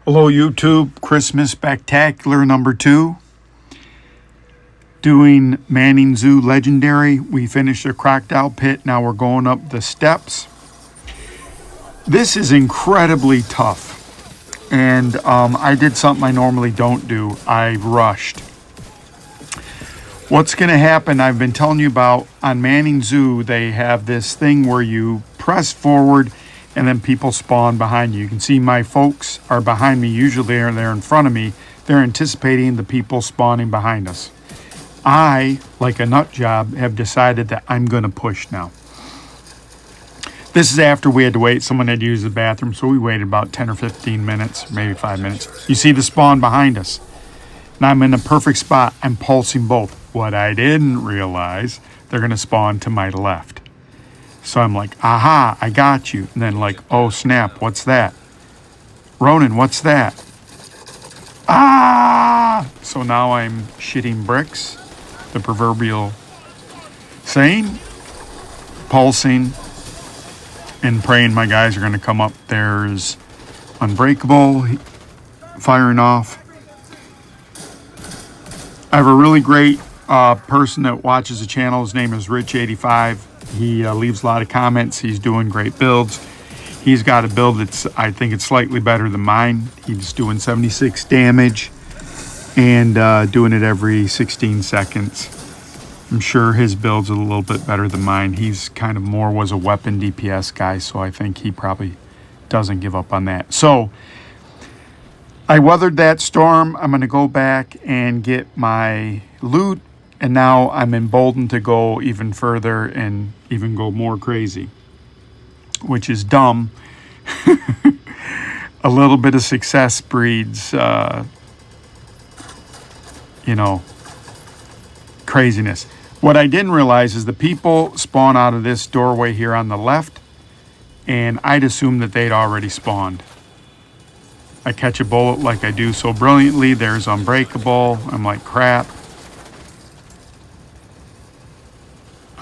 Hello YouTube, Christmas Spectacular number 2. Doing Manning Zoo Legendary. We finished the crocodile pit, now we're going up the steps. This is incredibly tough. And I did something I normally don't do. I rushed. What's going to happen, I've been telling you about, on Manning Zoo, they have this thing where you press forward and then people spawn behind you. You can see my folks are behind me. Usually they're in front of me. They're anticipating the people spawning behind us. I, like a nut job, have decided that I'm going to push now. This is after we had to wait. Someone had to use the bathroom, so we waited about 10 or 15 minutes, maybe 5 minutes. You see the spawn behind us. Now I'm in a perfect spot. I'm pulsing both. What I didn't realize, they're going to spawn to my left. So I'm like, aha, I got you. And then like, oh snap, what's that? Ronan, what's that? Ah! So now I'm shitting bricks, the proverbial saying, pulsing, and praying my guys are going to come up. There's Unbreakable, firing off. I have a really great person that watches the channel. His name is Rich85. He leaves a lot of comments. He's doing great builds. He's got a build that's, I think it's slightly better than mine. He's doing 76 damage and doing it every 16 seconds. I'm sure his build's a little bit better than mine. He's kind of more was a weapon DPS guy, so I think he probably doesn't give up on that. So I weathered that storm. I'm going to go back and get my loot. And now I'm emboldened to go even further and even go more crazy, which is dumb. A little bit of success breeds, craziness. What I didn't realize is the people spawn out of this doorway here on the left, and I'd assumed that they'd already spawned. I catch a bullet like I do so brilliantly. There's Unbreakable. I'm like, crap.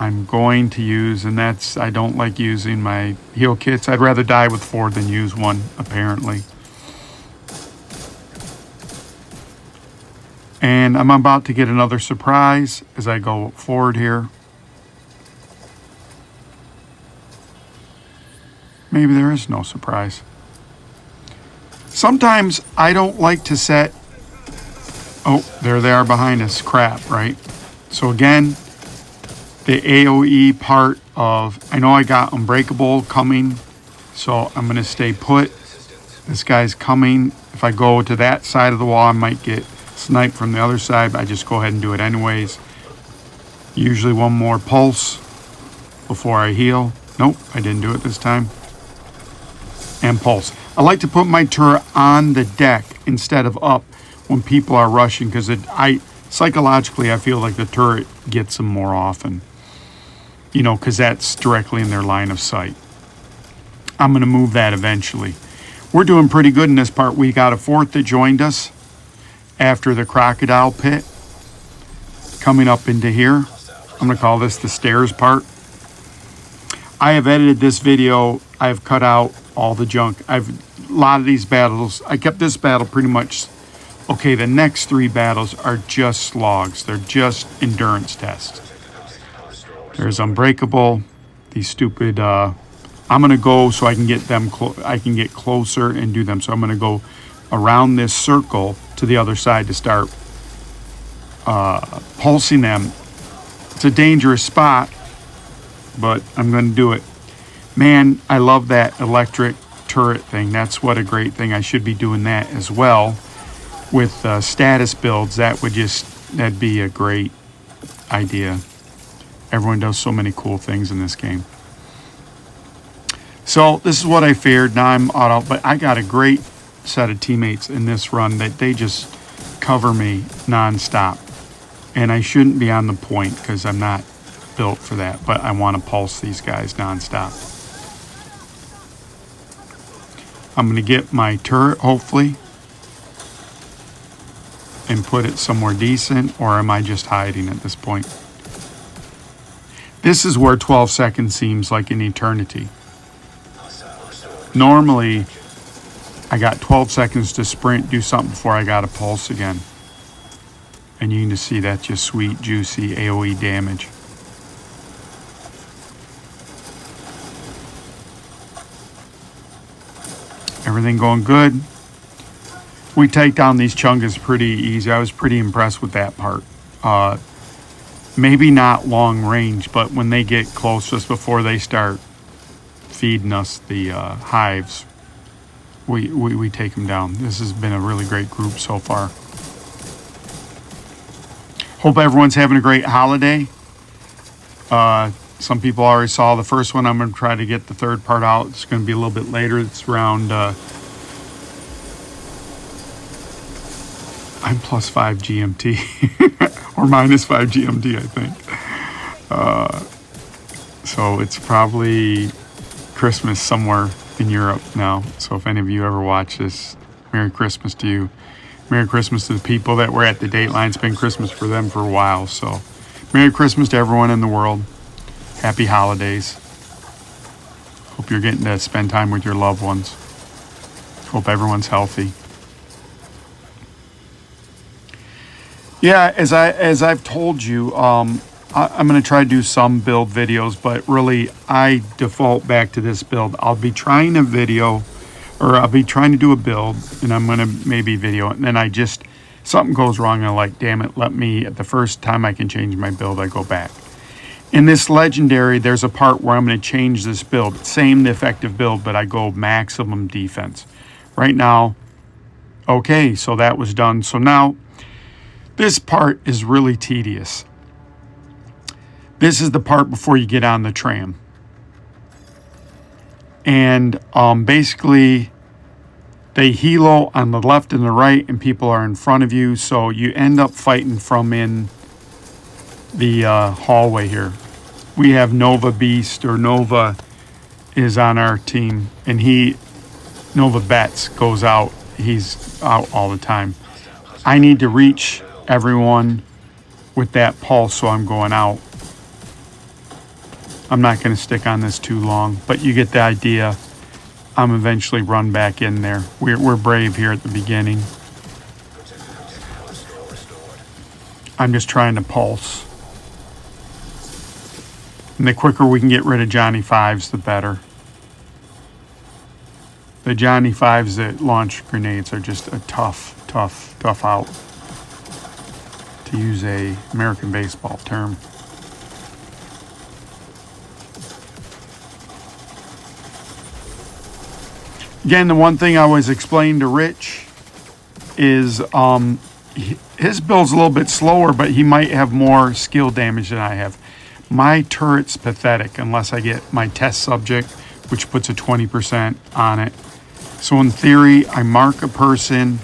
I'm going to use, and that's, I don't like using my heal kits. I'd rather die with 4 than use 1, apparently. And I'm about to get another surprise as I go forward here. Maybe there is no surprise. Sometimes I don't like to set, oh, there they are behind us, crap, right? So again, the AoE part of, I know I got Unbreakable coming, so I'm going to stay put. This guy's coming. If I go to that side of the wall, I might get sniped from the other side, but I just go ahead and do it anyways. Usually one more pulse before I heal. Nope, I didn't do it this time. And pulse. I like to put my turret on the deck instead of up when people are rushing, because psychologically I feel like the turret gets them more often. You know, because that's directly in their line of sight. I'm going to move that eventually. We're doing pretty good in this part. We got a 4th that joined us after the crocodile pit. Coming up into here. I'm going to call this the stairs part. I have edited this video. I have cut out all the junk. A lot of these battles, I kept this battle pretty much, okay, the next 3 battles are just slogs. They're just endurance tests. There's Unbreakable. These stupid, I'm going to go so I can get them, I can get closer and do them. So I'm going to go around this circle to the other side to start pulsing them. It's a dangerous spot, but I'm going to do it. Man, I love that electric turret thing. That's what a great thing. I should be doing that as well with status builds. That'd be a great idea. Everyone does so many cool things in this game. So this is what I feared. Now I'm auto, but I got a great set of teammates in this run that they just cover me nonstop. And I shouldn't be on the point because I'm not built for that, but I want to pulse these guys nonstop. I'm going to get my turret, hopefully, and put it somewhere decent, or am I just hiding at this point? This is where 12 seconds seems like an eternity. Normally, I got 12 seconds to sprint, do something before I got a pulse again. And you can just see that's just sweet, juicy AoE damage. Everything going good. We take down these chungas pretty easy. I was pretty impressed with that part. Maybe not long range, but when they get close, just before they start feeding us the hives, we take them down. This has been a really great group so far. Hope everyone's having a great holiday. Some people already saw the first one. I'm going to try to get the third part out. It's going to be a little bit later. It's around... I'm plus 5 GMT. Or minus 5 GMT, I think. So it's probably Christmas somewhere in Europe now. So if any of you ever watch this, Merry Christmas to you. Merry Christmas to the people that were at the Dateline. It's been Christmas for them for a while. So Merry Christmas to everyone in the world. Happy holidays. Hope you're getting to spend time with your loved ones. Hope everyone's healthy. Yeah, as I've told you, I'm going to try to do some build videos, but really I default back to this build. I'll be trying a video, or I'll be trying to do a build, and I'm going to maybe video it, and then something goes wrong, and I'm like, damn it, at the first time I can change my build, I go back. In this legendary, there's a part where I'm going to change this build. Same effective build, but I go maximum defense. Right now, okay, so that was done. So now, this part is really tedious. This is the part before you get on the tram. And basically, they helo on the left and the right, and people are in front of you. So you end up fighting from in the hallway here. We have Nova Beast, or Nova is on our team, and Nova Bets goes out. He's out all the time. I need to reach everyone with that pulse, so I'm going out. I'm not going to stick on this too long, but you get the idea. I'm eventually run back in there. We're brave here at the beginning. I'm just trying to pulse. And the quicker we can get rid of Johnny Fives, the better. The Johnny Fives that launch grenades are just a tough out, to use a American baseball term. Again, the one thing I was explaining to Rich is his build's a little bit slower, but he might have more skill damage than I have. My turret's pathetic unless I get my test subject, which puts a 20% on it. So in theory, I mark a person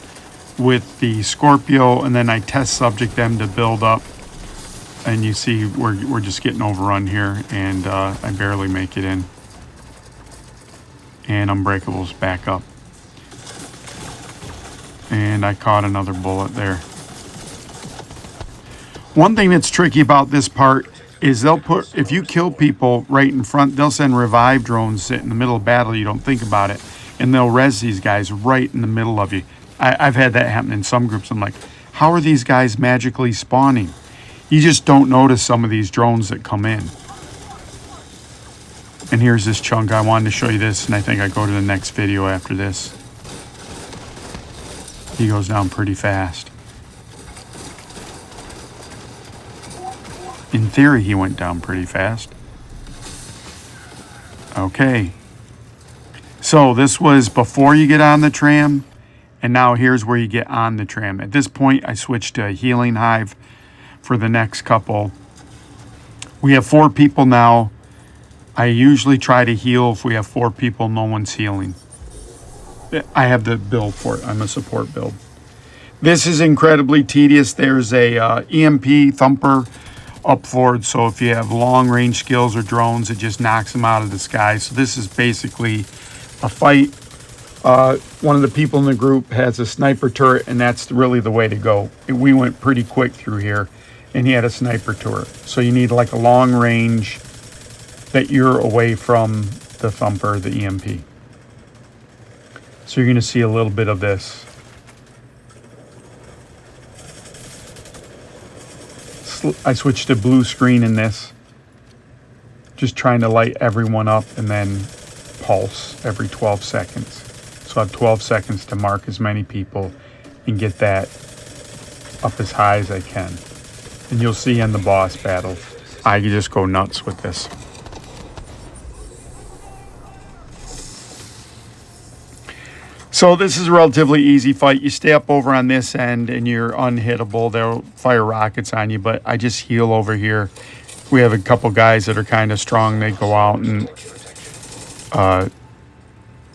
with the Scorpio, and then I test subject them to build up. And you see we're just getting overrun here, and I barely make it in. And Unbreakable's back up. And I caught another bullet there. One thing that's tricky about this part is if you kill people right in front, they'll send revive drones sit in the middle of battle. You don't think about it. And they'll res these guys right in the middle of you. I've had that happen in some groups. I'm like, how are these guys magically spawning? You just don't notice some of these drones that come in. And here's this chunk. I wanted to show you this, and I think I go to the next video after this. He goes down pretty fast. In theory, he went down pretty fast. Okay. So this was before you get on the tram, and now here's where you get on the tram. At this point, I switched to a healing hive for the next couple. We have 4 people now. I usually try to heal if we have 4 people, no one's healing. I have the build for it. I'm a support build. This is incredibly tedious. There's a EMP thumper up forward, so if you have long range skills or drones, it just knocks them out of the sky. So this is basically a fight. One of the people in the group has a sniper turret, and that's really the way to go. We went pretty quick through here, and he had a sniper turret. So you need like a long range that you're away from the thumper, the EMP. So you're going to see a little bit of this. I switched to blue screen in this. Just trying to light everyone up and then pulse every 12 seconds. So I have 12 seconds to mark as many people and get that up as high as I can. And you'll see in the boss battles, I just go nuts with this. So this is a relatively easy fight. You stay up over on this end and you're unhittable. They'll fire rockets on you, but I just heal over here. We have a couple guys that are kind of strong. They go out and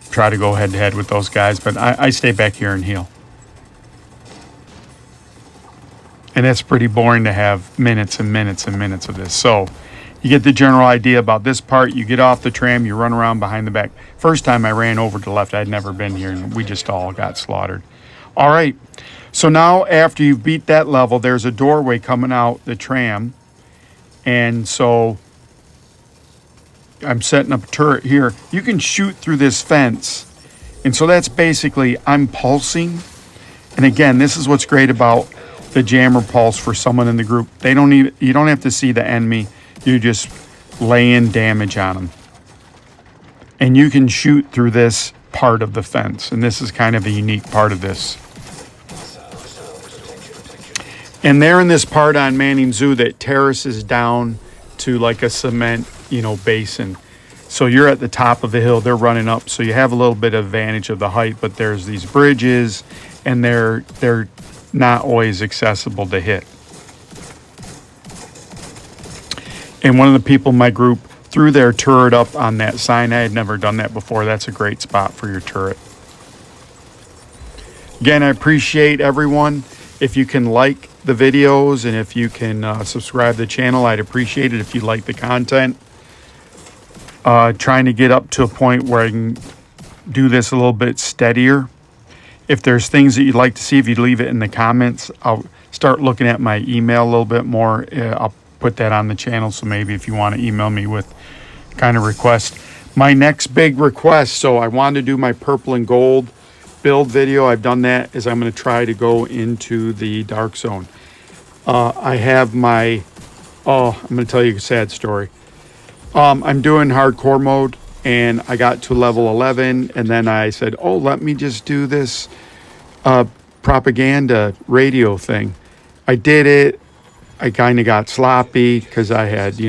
try to go head-to-head with those guys, but I stay back here and heal. And it's pretty boring to have minutes and minutes and minutes of this. So you get the general idea about this part. You get off the tram, you run around behind the back. First time I ran over to the left, I'd never been here, and we just all got slaughtered. All right, so now after you beat that level, there's a doorway coming out the tram. And so I'm setting up a turret here. You can shoot through this fence. And so that's basically, I'm pulsing. And again, this is what's great about the jammer pulse for someone in the group. You don't have to see the enemy. You just lay in damage on them. And you can shoot through this part of the fence. And this is kind of a unique part of this. And they're in this part on Manning Zoo that terraces down to like a cement, basin. So you're at the top of the hill, they're running up. So you have a little bit of advantage of the height, but there's these bridges and they're not always accessible to hit. And one of the people in my group threw their turret up on that sign. I had never done that before. That's a great spot for your turret. Again, I appreciate everyone. If you can like the videos and if you can subscribe to the channel, I'd appreciate it if you like the content. Trying to get up to a point where I can do this a little bit steadier. If there's things that you'd like to see, if you leave it in the comments, I'll start looking at my email a little bit more. I'll put that on the channel, so maybe if you want to email me with kind of request. My next big request, so I wanted to do my purple and gold build video. I've done that, is I'm going to try to go into the Dark Zone. I have my, I'm going to tell you a sad story. I'm doing hardcore mode and I got to level 11 and then I said, let me just do this propaganda radio thing. I did it. I kind of got sloppy because I had,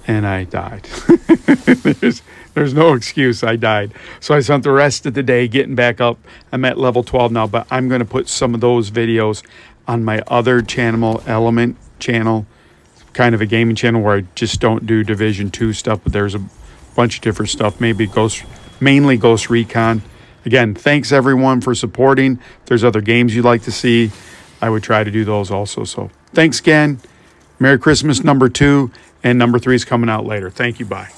and I died. There's no excuse. I died. So I spent the rest of the day getting back up. I'm at level 12 now, but I'm going to put some of those videos on my other channel, Element channel, kind of a gaming channel where I just don't do Division 2 stuff, but there's a bunch of different stuff, mainly Ghost Recon. Again, thanks everyone for supporting. If there's other games you'd like to see, I would try to do those also. So thanks again. Merry Christmas number 2, and number 3 is coming out later. Thank you. Bye.